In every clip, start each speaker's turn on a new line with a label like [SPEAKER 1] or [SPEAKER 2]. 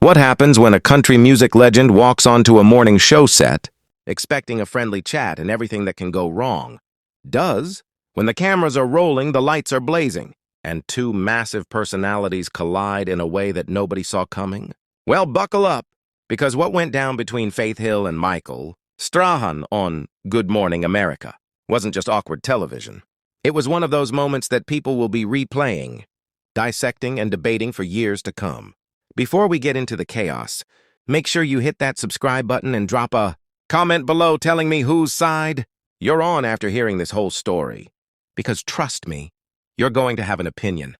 [SPEAKER 1] What happens when a country music legend walks onto a morning show set, expecting a friendly chat and everything that can go wrong? Does, when the cameras are rolling, the lights are blazing, and two massive personalities collide in a way that nobody saw coming? Well, buckle up, because what went down between Faith Hill and Michael Strahan on Good Morning America wasn't just awkward television. It was one of those moments that people will be replaying, dissecting, and debating for years to come. Before we get into the chaos, make sure you hit that subscribe button and drop a comment below telling me whose side you're on after hearing this whole story. Because trust me, you're going to have an opinion.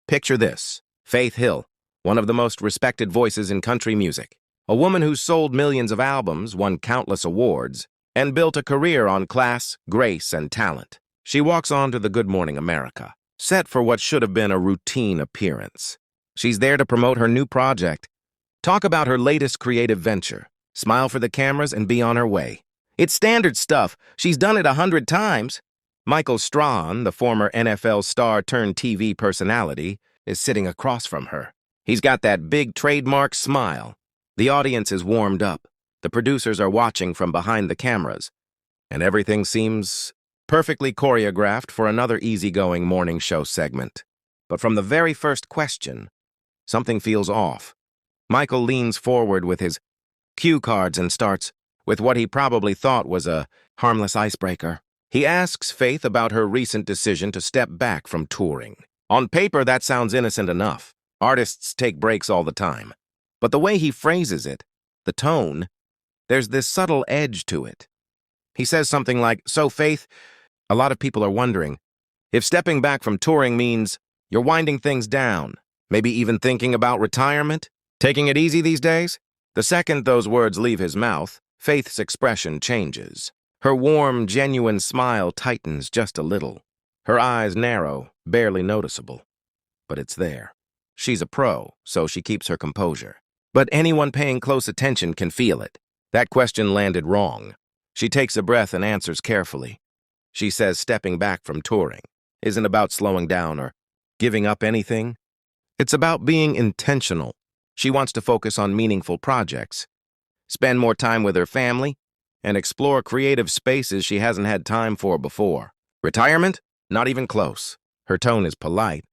[SPEAKER 1] Picture this: Faith Hill, one of the most respected voices in country music, a woman who sold millions of albums, won countless awards, and built a career on class, grace, and talent. She walks on to the Good Morning America, set for what should have been a routine appearance. She's there to promote her new project, talk about her latest creative venture, smile for the cameras, and be on her way. It's standard stuff. She's done it 100 times. Michael Strahan, the former NFL star turned TV personality, is sitting across from her. He's got that big trademark smile. The audience is warmed up. The producers are watching from behind the cameras, and everything seems perfectly choreographed for another easygoing morning show segment. But from the very first question, something feels off. Michael leans forward with his cue cards and starts with what he probably thought was a harmless icebreaker. He asks Faith about her recent decision to step back from touring. On paper, that sounds innocent enough. Artists take breaks all the time. But the way he phrases it, the tone, there's this subtle edge to it. He says something like, "So, Faith, a lot of people are wondering if stepping back from touring means you're winding things down. Maybe even thinking about retirement? Taking it easy these days?" The second those words leave his mouth, Faith's expression changes. Her warm, genuine smile tightens just a little. Her eyes narrow, barely noticeable. But it's there. She's a pro, so she keeps her composure. But anyone paying close attention can feel it. That question landed wrong. She takes a breath and answers carefully. She says stepping back from touring isn't about slowing down or giving up anything. It's about being intentional. She wants to focus on meaningful projects, spend more time with her family, and explore creative spaces she hasn't had time for before. Retirement? Not even close. Her tone is polite,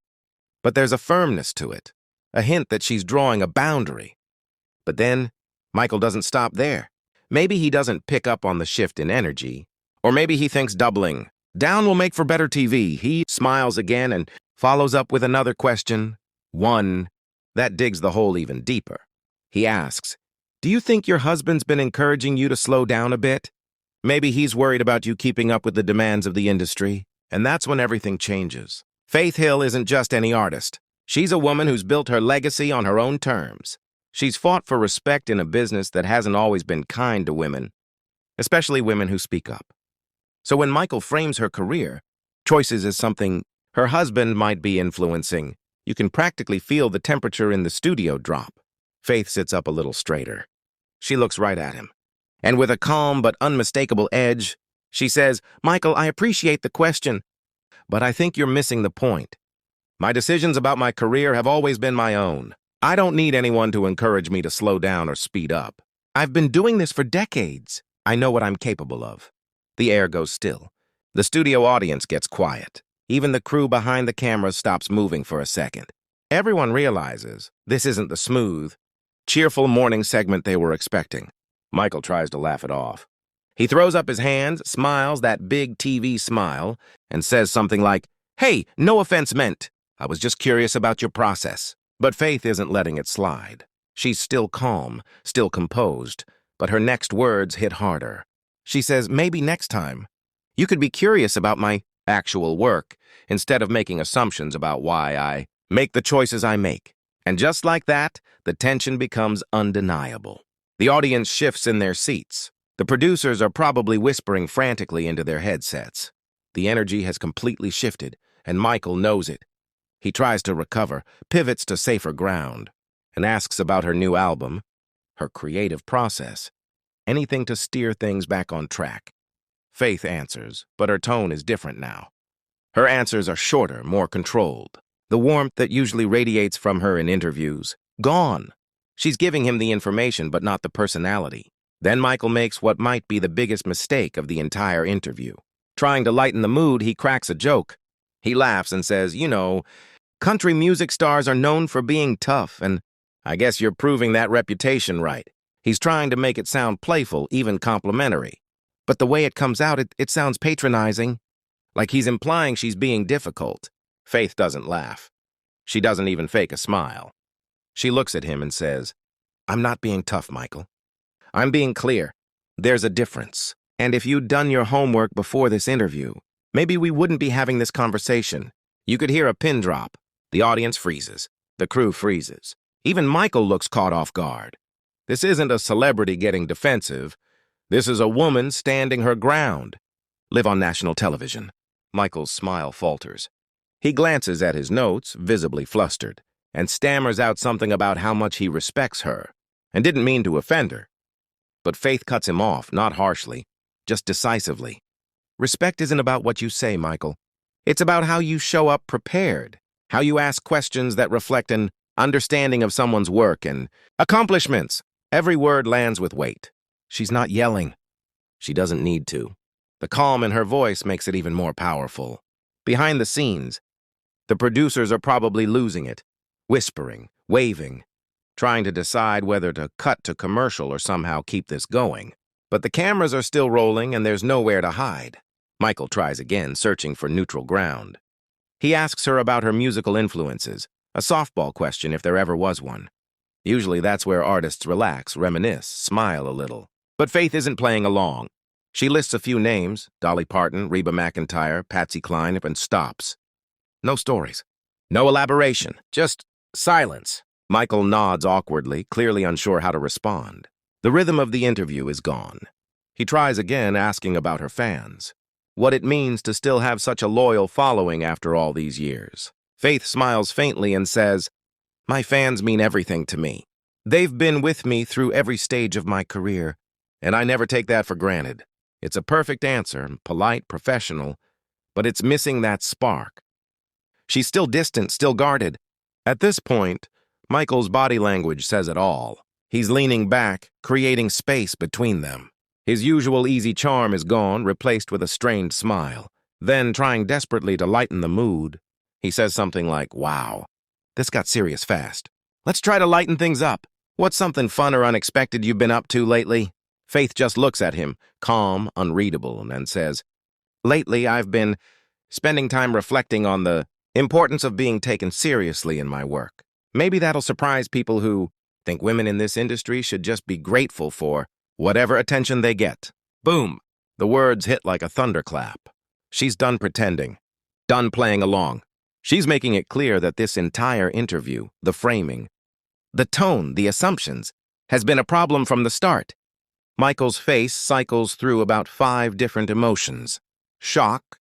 [SPEAKER 1] but there's a firmness to it, a hint that she's drawing a boundary. But then, Michael doesn't stop there. Maybe he doesn't pick up on the shift in energy, or maybe he thinks doubling down will make for better TV. He smiles again and follows up with another question. One that digs the hole even deeper. He asks, "Do you think your husband's been encouraging you to slow down a bit? Maybe he's worried about you keeping up with the demands of the industry." And that's when everything changes. Faith Hill isn't just any artist. She's a woman who's built her legacy on her own terms. She's fought for respect in a business that hasn't always been kind to women, especially women who speak up. So when Michael frames her career choices as something her husband might be influencing, you can practically feel the temperature in the studio drop. Faith sits up a little straighter. She looks right at him. And with a calm but unmistakable edge, she says, "Michael, I appreciate the question, but I think you're missing the point. My decisions about my career have always been my own. I don't need anyone to encourage me to slow down or speed up. I've been doing this for decades. I know what I'm capable of." The air goes still. The studio audience gets quiet. Even the crew behind the cameras stops moving for a second. Everyone realizes this isn't the smooth, cheerful morning segment they were expecting. Michael tries to laugh it off. He throws up his hands, smiles that big TV smile, and says something like, "Hey, no offense meant. I was just curious about your process." But Faith isn't letting it slide. She's still calm, still composed, but her next words hit harder. She says, "Maybe next time, you could be curious about my actual work instead of making assumptions about why I make the choices I make." And just like that, the tension becomes undeniable. The audience shifts in their seats. The producers are probably whispering frantically into their headsets. The energy has completely shifted, and Michael knows it. He tries to recover, pivots to safer ground, and asks about her new album, her creative process, anything to steer things back on track. Faith answers, but her tone is different now. Her answers are shorter, more controlled. The warmth that usually radiates from her in interviews, gone. She's giving him the information, but not the personality. Then Michael makes what might be the biggest mistake of the entire interview. Trying to lighten the mood, he cracks a joke. He laughs and says, country music stars are known for being tough, and I guess you're proving that reputation right. He's trying to make it sound playful, even complimentary. But the way it comes out, it sounds patronizing, like he's implying she's being difficult. Faith doesn't laugh. She doesn't even fake a smile. She looks at him and says, I'm not being tough, Michael. I'm being clear. There's a difference. And if you'd done your homework before this interview, maybe we wouldn't be having this conversation. You could hear a pin drop. The audience freezes. The crew freezes. Even Michael looks caught off guard. This isn't a celebrity getting defensive. This is a woman standing her ground. Live on national television. Michael's smile falters. He glances at his notes, visibly flustered, and stammers out something about how much he respects her, and didn't mean to offend her. But Faith cuts him off, not harshly, just decisively. Respect isn't about what you say, Michael. It's about how you show up prepared, how you ask questions that reflect an understanding of someone's work and accomplishments. Every word lands with weight. She's not yelling. She doesn't need to. The calm in her voice makes it even more powerful. Behind the scenes, the producers are probably losing it, whispering, waving, trying to decide whether to cut to commercial or somehow keep this going. But the cameras are still rolling and there's nowhere to hide. Michael tries again, searching for neutral ground. He asks her about her musical influences, a softball question if there ever was one. Usually that's where artists relax, reminisce, smile a little. But Faith isn't playing along. She lists a few names, Dolly Parton, Reba McEntire, Patsy Cline, and stops. No stories. No elaboration. Just silence. Michael nods awkwardly, clearly unsure how to respond. The rhythm of the interview is gone. He tries again, asking about her fans. What it means to still have such a loyal following after all these years. Faith smiles faintly and says, My fans mean everything to me. They've been with me through every stage of my career, and I never take that for granted. It's a perfect answer, polite, professional, but it's missing that spark. She's still distant, still guarded. At this point, Michael's body language says it all. He's leaning back, creating space between them. His usual easy charm is gone, replaced with a strained smile. Then, trying desperately to lighten the mood, he says something like, Wow, this got serious fast. Let's try to lighten things up. What's something fun or unexpected you've been up to lately? Faith just looks at him, calm, unreadable, and says, Lately, I've been spending time reflecting on the importance of being taken seriously in my work. Maybe that'll surprise people who think women in this industry should just be grateful for whatever attention they get. Boom! The words hit like a thunderclap. She's done pretending, done playing along. She's making it clear that this entire interview, the framing, the tone, the assumptions, has been a problem from the start. Michael's face cycles through about 5 different emotions. Shock,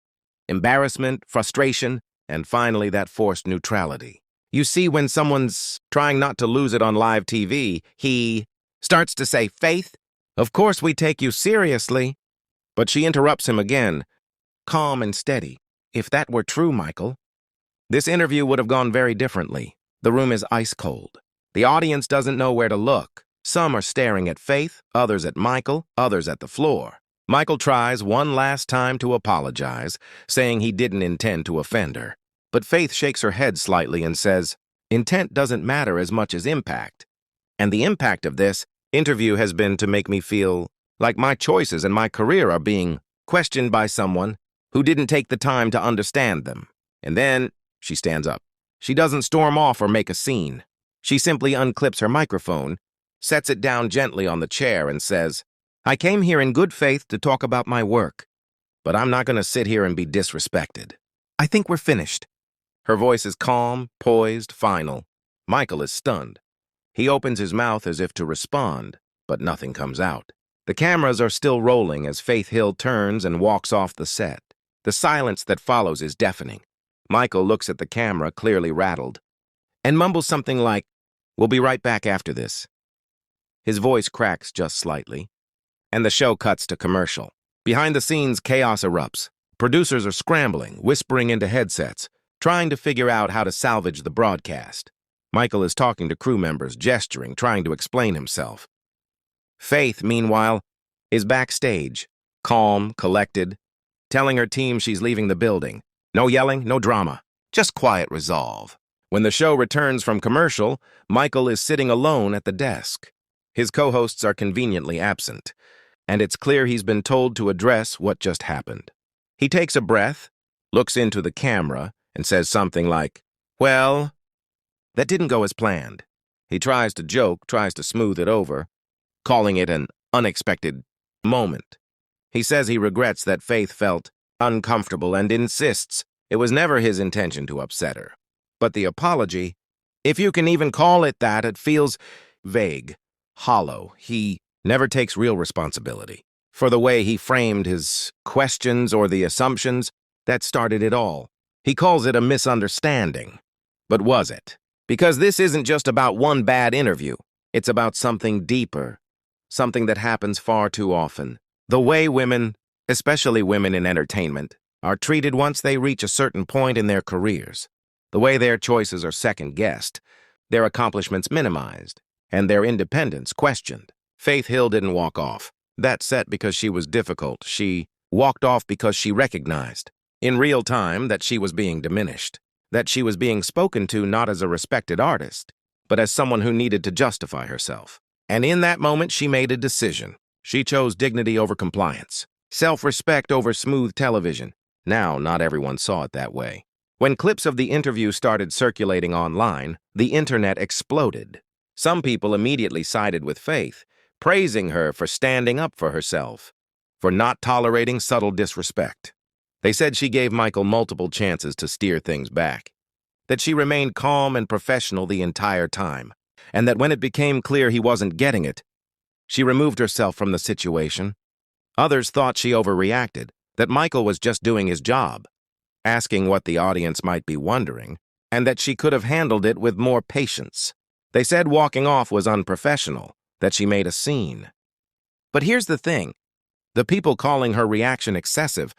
[SPEAKER 1] embarrassment, frustration, and finally that forced neutrality. You see, when someone's trying not to lose it on live TV, he starts to say, Faith, of course we take you seriously. But she interrupts him again, calm and steady. If that were true, Michael, this interview would have gone very differently. The room is ice cold. The audience doesn't know where to look. Some are staring at Faith, others at Michael, others at the floor. Michael tries one last time to apologize, saying he didn't intend to offend her. But Faith shakes her head slightly and says, Intent doesn't matter as much as impact. And the impact of this interview has been to make me feel like my choices and my career are being questioned by someone who didn't take the time to understand them. And then she stands up. She doesn't storm off or make a scene. She simply unclips her microphone, sets it down gently on the chair, and says, I came here in good faith to talk about my work, but I'm not going to sit here and be disrespected. I think we're finished. Her voice is calm, poised, final. Michael is stunned. He opens his mouth as if to respond, but nothing comes out. The cameras are still rolling as Faith Hill turns and walks off the set. The silence that follows is deafening. Michael looks at the camera, clearly rattled, and mumbles something like, We'll be right back after this. His voice cracks just slightly, and the show cuts to commercial. Behind the scenes, chaos erupts. Producers are scrambling, whispering into headsets, trying to figure out how to salvage the broadcast. Michael is talking to crew members, gesturing, trying to explain himself. Faith, meanwhile, is backstage, calm, collected, telling her team she's leaving the building. No yelling, no drama, just quiet resolve. When the show returns from commercial, Michael is sitting alone at the desk. His co-hosts are conveniently absent, and it's clear he's been told to address what just happened. He takes a breath, looks into the camera, and says something like, "Well, that didn't go as planned." He tries to joke, tries to smooth it over, calling it an unexpected moment. He says he regrets that Faith felt uncomfortable and insists it was never his intention to upset her. But the apology, if you can even call it that, it feels vague, hollow. He never takes real responsibility for the way he framed his questions or the assumptions that started it all. He calls it a misunderstanding. But was it? Because this isn't just about one bad interview. It's about something deeper, something that happens far too often. The way women, especially women in entertainment, are treated once they reach a certain point in their careers. The way their choices are second-guessed, their accomplishments minimized, and their independence questioned. Faith Hill didn't walk off that set because she was difficult. She walked off because she recognized, in real time, that she was being diminished, that she was being spoken to not as a respected artist, but as someone who needed to justify herself. And in that moment, she made a decision. She chose dignity over compliance, self-respect over smooth television. Now, not everyone saw it that way. When clips of the interview started circulating online, the internet exploded. Some people immediately sided with Faith, praising her for standing up for herself, for not tolerating subtle disrespect. They said she gave Michael multiple chances to steer things back, that she remained calm and professional the entire time, and that when it became clear he wasn't getting it, she removed herself from the situation. Others thought she overreacted, that Michael was just doing his job, asking what the audience might be wondering, and that she could have handled it with more patience. They said walking off was unprofessional, that she made a scene. But here's the thing. The people calling her reaction excessive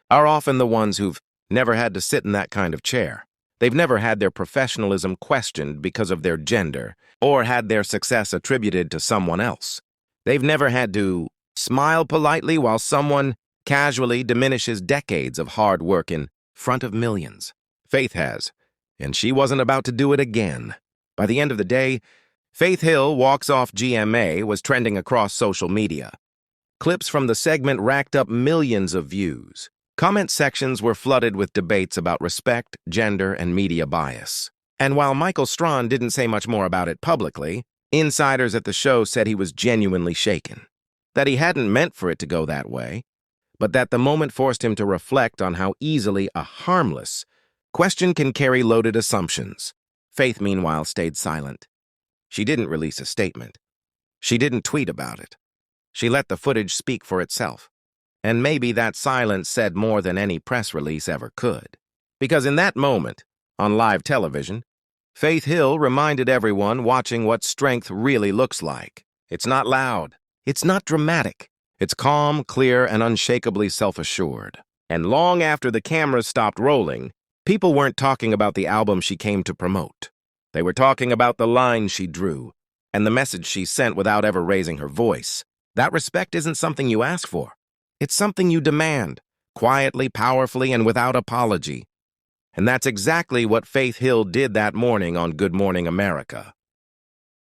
[SPEAKER 1] are often the ones who've never had to sit in that kind of chair. They've never had their professionalism questioned because of their gender, or had their success attributed to someone else. They've never had to smile politely while someone casually diminishes decades of hard work in front of millions. Faith has, and she wasn't about to do it again. By the end of the day, Faith Hill Walks Off GMA was trending across social media. Clips from the segment racked up millions of views. Comment sections were flooded with debates about respect, gender, and media bias. And while Michael Strahan didn't say much more about it publicly, insiders at the show said he was genuinely shaken, that he hadn't meant for it to go that way, but that the moment forced him to reflect on how easily a harmless question can carry loaded assumptions. Faith, meanwhile, stayed silent. She didn't release a statement. She didn't tweet about it. She let the footage speak for itself. And maybe that silence said more than any press release ever could. Because in that moment, on live television, Faith Hill reminded everyone watching what strength really looks like. It's not loud. It's not dramatic. It's calm, clear, and unshakably self-assured. And long after the cameras stopped rolling, people weren't talking about the album she came to promote. They were talking about the lines she drew and the message she sent without ever raising her voice. That respect isn't something you ask for. It's something you demand, quietly, powerfully, and without apology. And that's exactly what Faith Hill did that morning on Good Morning America.